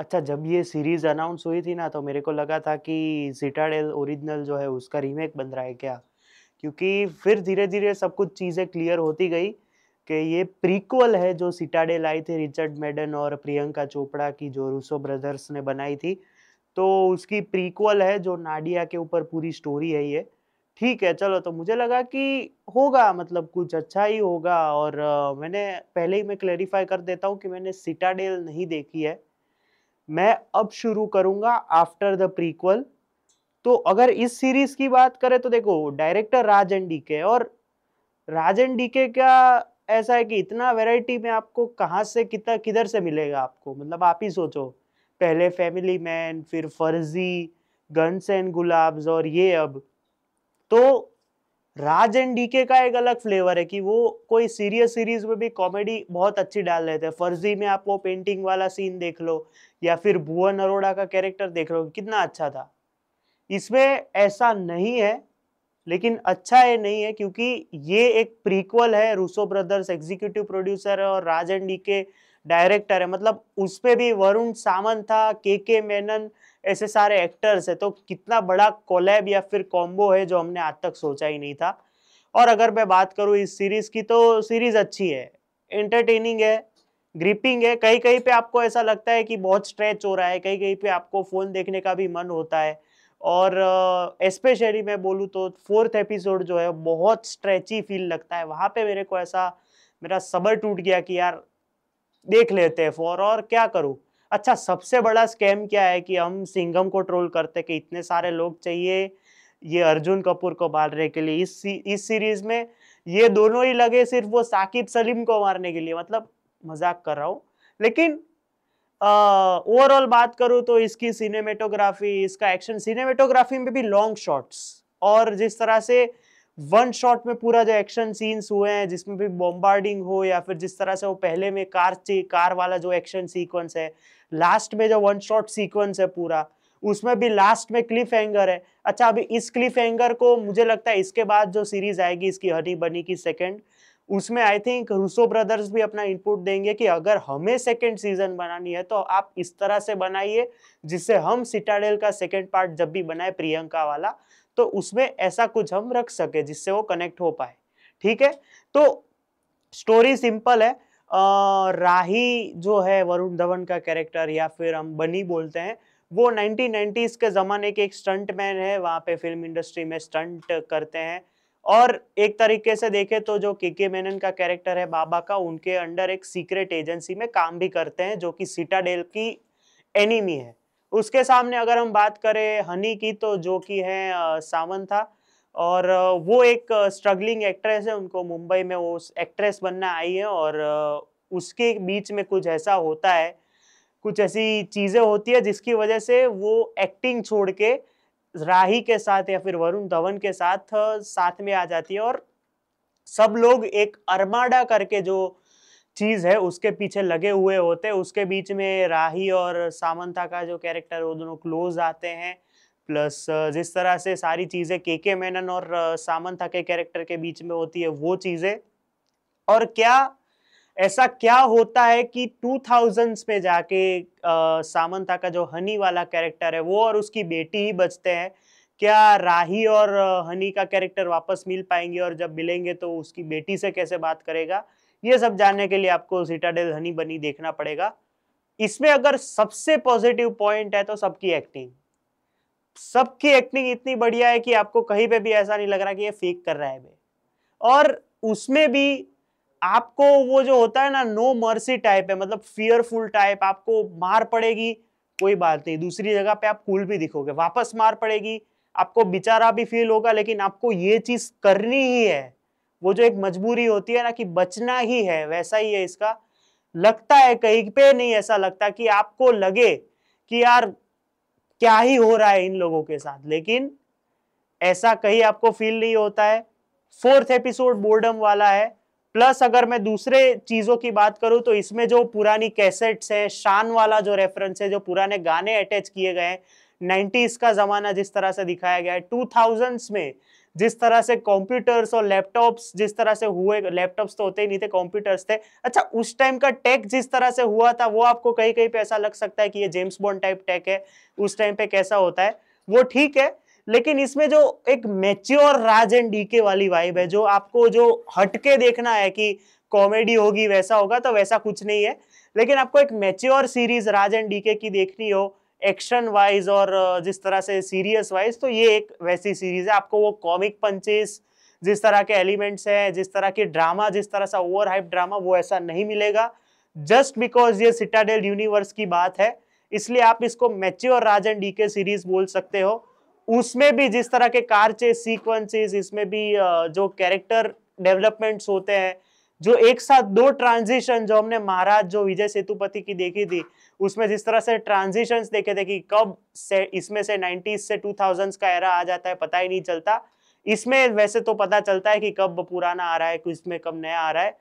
अच्छा, जब ये सीरीज़ अनाउंस हुई थी ना, तो मेरे को लगा था कि सिटाडेल ओरिजिनल जो है उसका रीमेक बन रहा है क्या? क्योंकि फिर धीरे-धीरे सब कुछ चीज़ें क्लियर होती गई कि ये प्रीक्वल है जो सिटाडेल आई थी रिचर्ड मैडन और प्रियंका चोपड़ा की जो रूसो ब्रदर्स ने बनाई थी। तो उसकी प्रीक्वल है जो नाडिया के ऊपर पूरी स्टोरी है ये। ठीक है, चलो तो मुझे लगा कि होगा मतलब कुछ अच्छा ही होगा और मैंने पहले ही मैं क्लैरिफ़ाई कर देता हूँ कि मैंने सिटाडेल नहीं देखी है। मैं अब शुरू करूँगा आफ्टर द प्रीक्वल। तो अगर इस सीरीज़ की बात करें तो देखो डायरेक्टर राज एंड डीके है और राज एंड डीके का ऐसा है कि इतना वैरायटी में आपको कहाँ से कितना किधर से मिलेगा आपको? मतलब आप ही सोचो। पहले फैमिली मैन, फिर फर्ज़ी, गन्स एंड गुलाब्स और ये अब। तो राज एंड डीके का एक अलग फ्लेवर है कि वो कोई सीरियस सीरीज में भी कॉमेडी बहुत अच्छी डाल लेते हैं। फर्जी में आप वो पेंटिंग वाला सीन देख लो या फिर भुवन अरोड़ा का कैरेक्टर देख लो कितना अच्छा था। इसमें ऐसा नहीं है, लेकिन अच्छा ये नहीं है क्योंकि ये एक प्रीक्वल है। रूसो ब्रदर्स एग्जीक्यूटिव प्रोड्यूसर है और राज एंड डीके डायरेक्टर है। मतलब उसपे भी वरुण सामंत था, के मेनन, ऐसे सारे एक्टर्स है। तो कितना बड़ा कोलैब या फिर कॉम्बो है जो हमने आज तक सोचा ही नहीं था। और अगर मैं बात करूँ इस सीरीज की तो सीरीज अच्छी है, एंटरटेनिंग है, ग्रिपिंग है। कहीं-कहीं पे आपको ऐसा लगता है कि बहुत स्ट्रेच हो रहा है, कहीं-कहीं पे आपको फ़ोन देखने का भी मन होता है। और स्पेशली मैं बोलूँ तो 4th एपिसोड जो है बहुत स्ट्रेची फ़ील लगता है। वहाँ पे मेरे को ऐसा मेरा सब्र टूट गया कि यार देख लेते हैं 4 और क्या करूँ? अच्छा, सबसे बड़ा स्कैम क्या है कि हम सिंघम को ट्रोल करते हैं कि इतने सारे लोग चाहिए ये अर्जुन कपूर को मारने के लिए। इस सीरीज़ में ये दोनों ही लगे सिर्फ़ वो साकिब सलीम को मारने के लिए। मतलब मज़ाक कर रहा हूँ। लेकिन ओवरऑल बात करूँ तो इसकी सिनेमैटोग्राफी, इसका एक्शन, सिनेमैटोग्राफी में भी लॉन्ग शॉट्स और जिस तरह से वन शॉट में पूरा जो एक्शन सीन्स हुए हैं जिसमें भी बॉम्बार्डिंग हो या फिर जिस तरह से वो पहले में कार वाला जो एक्शन सीक्वेंस है, लास्ट में जो वन शॉट सीक्वेंस है पूरा, उसमें भी लास्ट में क्लिफ हैंगर है। अच्छा, अभी इस क्लिफ हैंगर को मुझे लगता है इसके बाद जो सीरीज आएगी इसकी हनी बनी की सेकंड, उसमें आई थिंक रूसो ब्रदर्स भी अपना इनपुट देंगे कि अगर हमें सेकंड सीजन बनानी है तो आप इस तरह से बनाइए जिससे हम सिटाडेल का सेकंड पार्ट जब भी बनाए प्रियंका वाला तो उसमें ऐसा कुछ हम रख सके जिससे वो कनेक्ट हो पाए। ठीक है, तो स्टोरी सिंपल है। राही जो है वरुण धवन का कैरेक्टर या फिर हम बनी बोलते हैं, वो 1990s के ज़माने के एक स्टंटमैन है। वहाँ पे फ़िल्म इंडस्ट्री में स्टंट करते हैं और एक तरीके से देखें तो जो के मेनन का कैरेक्टर है बाबा का, उनके अंडर एक सीक्रेट एजेंसी में काम भी करते हैं जो कि सिटाडेल की एनिमी है। उसके सामने अगर हम बात करें हनी की तो जो कि है सामंथा और वो एक स्ट्रगलिंग एक्ट्रेस है। उनको मुंबई में वो एक्ट्रेस बनना आई है और उसके बीच में कुछ ऐसा होता है, कुछ ऐसी चीज़ें होती है जिसकी वजह से वो एक्टिंग छोड़ के राही के साथ या फिर वरुण धवन के साथ साथ में आ जाती है और सब लोग एक अरमाडा करके जो चीज़ है उसके पीछे लगे हुए होते हैं। उसके बीच में राही और सामंथा का जो कैरेक्टर है वो दोनों क्लोज़ आते हैं। प्लस जिस तरह से सारी चीज़ें के मेनन और सामंथा के कैरेक्टर के बीच में होती है वो चीज़ें। और क्या ऐसा क्या होता है कि 2000s में जाके सामंथा का जो हनी वाला कैरेक्टर है वो और उसकी बेटी ही बचते हैं। क्या राही और हनी का कैरेक्टर वापस मिल पाएँगे और जब मिलेंगे तो उसकी बेटी से कैसे बात करेगा? ये सब जानने के लिए आपको सिटाडेल हनी बनी देखना पड़ेगा। इसमें अगर सबसे पॉजिटिव पॉइंट है तो सबकी एक्टिंग। सबकी एक्टिंग इतनी बढ़िया है कि आपको कहीं पे भी ऐसा नहीं लग रहा कि ये फेक कर रहा है बे। और उसमें भी आपको वो जो होता है ना नो मर्सी टाइप है, मतलब फियरफुल टाइप। आपको मार पड़ेगी कोई बात नहीं, दूसरी जगह पे आप कूल भी दिखोगे। वापस मार पड़ेगी, आपको बेचारा भी फील होगा लेकिन आपको ये चीज करनी ही है। वो जो एक मजबूरी होती है ना कि बचना ही है, वैसा ही है इसका। लगता है कहीं पे नहीं ऐसा लगता कि आपको लगे कि यार क्या ही हो रहा है इन लोगों के साथ, लेकिन ऐसा कहीं आपको फील नहीं होता है। 4th एपिसोड बोर्डम वाला है। प्लस अगर मैं दूसरे चीजों की बात करूं तो इसमें जो पुरानी कैसेट्स है, शान वाला जो रेफरेंस है, जो पुराने गाने अटैच किए गए हैं, 90s का जमाना जिस तरह से दिखाया गया है, 2000s में जिस तरह से कंप्यूटर्स और लैपटॉप्स जिस तरह से हुए, लैपटॉप्स तो होते ही नहीं थे, कंप्यूटर्स थे। अच्छा, उस टाइम का टेक जिस तरह से हुआ था वो आपको कहीं कहीं पे ऐसा लग सकता है कि ये जेम्स बॉन्ड टाइप टेक है, उस टाइम पे कैसा होता है वो ठीक है, लेकिन इसमें जो एक मैच्योर राज एंड डीके वाली वाइब है, जो आपको जो हटके देखना है कि कॉमेडी होगी वैसा होगा, तो वैसा कुछ नहीं है। लेकिन आपको एक mature series Raj and DK की देखनी हो एक्शन वाइज और जिस तरह से सीरियस वाइज, तो ये एक वैसी सीरीज है। आपको वो कॉमिक पंचेस जिस तरह के एलिमेंट्स हैं, जिस तरह की ड्रामा, जिस तरह सा ओवर हाइप ड्रामा, वो ऐसा नहीं मिलेगा। जस्ट बिकॉज ये सिटाडेल यूनिवर्स की बात है, इसलिए आप इसको mature Raj and DK series बोल सकते हो। उसमें भी जिस तरह के कार चेस सीक्वेंसेस, इसमें भी जो कैरेक्टर डेवलपमेंट्स होते हैं, जो एक साथ दो ट्रांजिशन जो हमने महाराज जो विजय सेतुपति की देखी थी, उसमें जिस तरह से ट्रांजिशंस देखे थे कि कब से इसमें से 90s से 2000s का एरा आ जाता है पता ही नहीं चलता। इसमें वैसे तो पता चलता है कि कब पुराना आ रहा है, इसमें कब नया आ रहा है।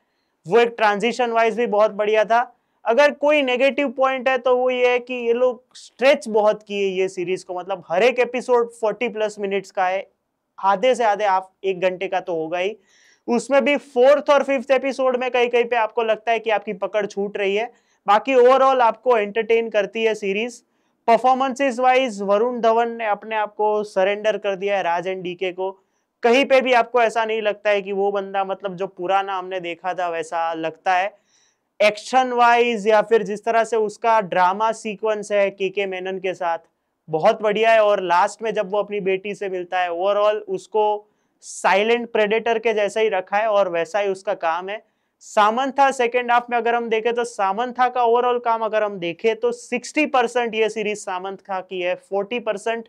वो एक ट्रांजिशन वाइज भी बहुत बढ़िया था। अगर कोई नेगेटिव पॉइंट है तो वो ये है कि ये लोग स्ट्रेच बहुत किए ये सीरीज को, मतलब हर एक एपिसोड 40 प्लस मिनट्स का है, आधे से आधे आप 1 घंटे का तो होगा ही। उसमें भी 4th और 5th एपिसोड में कहीं कहीं पे आपको लगता है कि आपकी पकड़ छूट रही है, बाकी ओवरऑल आपको एंटरटेन करती है series. Performances wise Varun Dhawan ने अपने आप को सरेंडर कर दिया है राज एंड डीके को। कहीं पे भी आपको ऐसा नहीं लगता है कि वो बंदा, मतलब जो पुराना हमने देखा था वैसा लगता है। एक्शन वाइज या फिर जिस तरह से उसका ड्रामा सीक्वेंस है के मेनन के साथ, बहुत बढ़िया है। और लास्ट में जब वो अपनी बेटी से मिलता है, ओवरऑल उसको साइलेंट प्रेडेटर के जैसा ही रखा है और वैसा ही उसका काम है। सामंथा सेकेंड हाफ में अगर हम देखें तो सामंथा का ओवरऑल काम अगर हम देखें तो 60% ये सीरीज सामंथा की है, 40%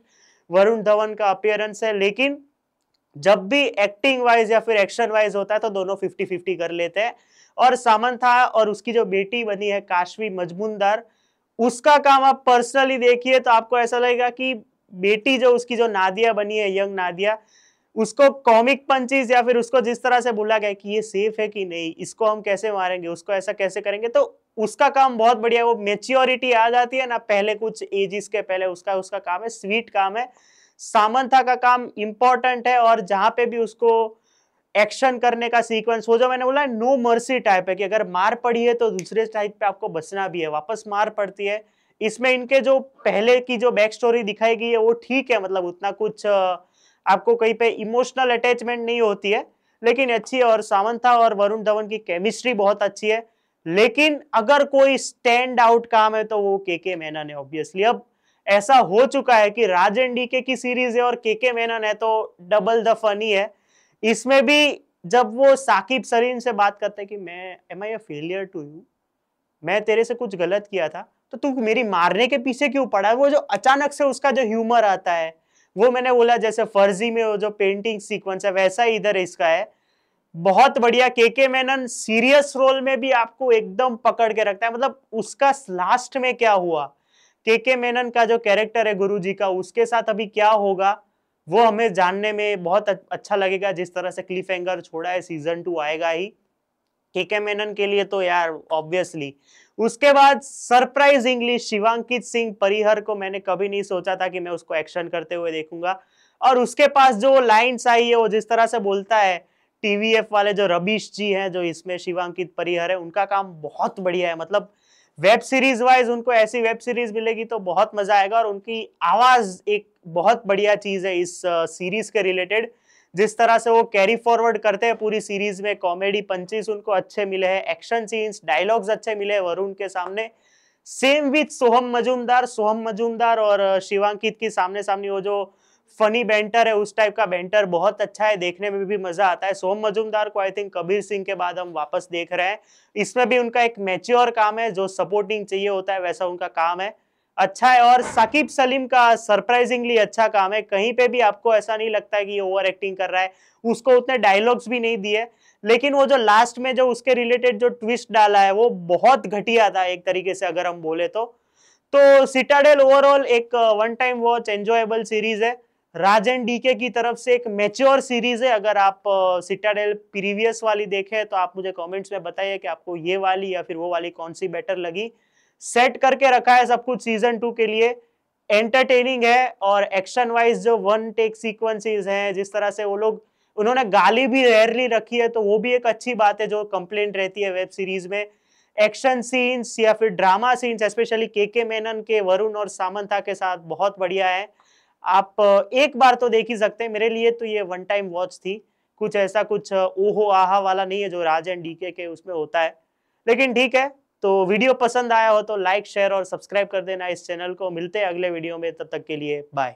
वरुण धवन का अपीयरेंस है। लेकिन जब भी एक्टिंग वाइज या फिर एक्शन वाइज होता है तो दोनों 50-50 कर लेते हैं। और सामंथा और उसकी जो बेटी बनी है काशवी मजमुंदार, उसका काम आप पर्सनली देखिए तो आपको ऐसा लगेगा कि बेटी जो उसकी जो नादिया बनी है, यंग नादिया, उसको कॉमिक पंचेस या फिर उसको जिस तरह से बोला गया कि ये सेफ है कि नहीं, इसको हम कैसे मारेंगे, उसको ऐसा कैसे करेंगे, तो उसका काम बहुत बढ़िया है। वो मेच्योरिटी आ जाती है ना पहले कुछ एजिस के पहले, उसका उसका काम है, स्वीट काम है। सामंथा का काम इंपॉर्टेंट है और जहां पे भी उसको एक्शन करने का सीक्वेंस, वो जो मैंने बोला नो मर्सी टाइप है कि अगर मार पड़ी है तो दूसरे टाइप पे आपको बचना भी है, वापस मार पड़ती है। इसमें इनके जो पहले की जो बैक स्टोरी दिखाई गई है वो ठीक है, मतलब उतना कुछ आपको कहीं पे इमोशनल अटैचमेंट नहीं होती है, लेकिन अच्छी है। और सामंथा और वरुण धवन की केमिस्ट्री बहुत अच्छी है। लेकिन अगर कोई स्टैंड आउट काम है तो वो के मेनन है ऑब्वियसली। अब ऐसा हो चुका है कि राज एंड डीके की सीरीज है और के मेनन है तो डबल द फनी है। इसमें भी जब वो साकिब सरीन से बात करते हैं कि मैं am I a failure to you, मैं तेरे से कुछ गलत किया था तो तू मेरी मारने के पीछे क्यों पड़ा है, वो जो अचानक से उसका जो ह्यूमर आता है, वो मैंने बोला जैसे फर्जी में वो जो पेंटिंग सीक्वेंस है वैसा ही इधर इसका है, बहुत बढ़िया। के मेनन सीरियस रोल में भी आपको एकदम पकड़ के रखता है, मतलब उसका लास्ट में क्या हुआ, के मेनन का जो कैरेक्टर है गुरुजी का, उसके साथ अभी क्या होगा वो हमें जानने में बहुत अच्छा लगेगा। जिस तरह से क्लिफ हैंगर छोड़ा है, सीजन 2 आएगा ही के मेनन के लिए तो यार ऑब्वियसली। उसके बाद सरप्राइजिंगली शिवांकित सिंह परिहर को मैंने कभी नहीं सोचा था कि मैं उसको एक्शन करते हुए देखूंगा। और उसके पास जो लाइन्स आई है, वो जिस तरह से बोलता है, टीवीएफ वाले जो रबीश जी हैं जो इसमें शिवांकित परिहर है, उनका काम बहुत बढ़िया है। मतलब वेब सीरीज वाइज उनको ऐसी वेब सीरीज मिलेगी तो बहुत मजा आएगा। और उनकी आवाज एक बहुत बढ़िया चीज है इस सीरीज के रिलेटेड। जिस तरह से वो कैरी फॉरवर्ड करते हैं पूरी सीरीज में, कॉमेडी पंचेस उनको अच्छे मिले हैं, एक्शन सीन्स, डायलॉग्स अच्छे मिले हैं वरुण के सामने। सेम विथ सोहम मजूमदार और शिवांकित की सामने सामने वो जो फनी बैंटर है, उस टाइप का बैंटर बहुत अच्छा है, देखने में भी मजा आता है। सोहम मजूमदार को आई थिंक कबीर सिंह के बाद हम वापस देख रहे हैं। इसमें भी उनका एक मैच्योर काम है, जो सपोर्टिंग चाहिए होता है वैसा उनका काम है, अच्छा है। और साकिब सलीम का सरप्राइजिंगली अच्छा काम है, कहीं पे भी आपको ऐसा नहीं लगता है कि ये ओवर एक्टिंग कर रहा है। उसको उतने डायलॉग्स भी नहीं दिए, लेकिन वो जो लास्ट में जो उसके रिलेटेड जो ट्विस्ट डाला है वो बहुत घटिया था एक तरीके से अगर हम बोले तो सिटाडेल ओवरऑल एक one time watch enjoyable series है। राज एंड डीके की तरफ से एक मैच्योर सीरीज है। अगर आप सिटाडेल प्रीवियस वाली देखें तो आप मुझे कमेंट्स में बताइए कि आपको ये वाली या फिर वो वाली कौन सी बेटर लगी। सेट करके रखा है सब कुछ सीजन 2 के लिए। एंटरटेनिंग है, और एक्शन वाइज जो वन टेक सीक्वेंसेस हैं, जिस तरह से वो लोग, उन्होंने गाली भी रेयरली रखी है, तो वो भी एक अच्छी बात है जो कंप्लेंट रहती है वेब सीरीज में। एक्शन सीन्स या फिर ड्रामा सीन्स, स्पेशली के मेनन के वरुण और सामंथा के साथ, बहुत बढ़िया है। आप एक बार तो देख ही सकते हैं। मेरे लिए तो ये वन टाइम वॉच थी। कुछ ऐसा कुछ ओहो आहा वाला नहीं है जो राज एंड डीके के उसमें होता है, लेकिन ठीक है। तो वीडियो पसंद आया हो तो लाइक शेयर और सब्सक्राइब कर देना इस चैनल को। मिलते हैं अगले वीडियो में, तब तक के लिए बाय।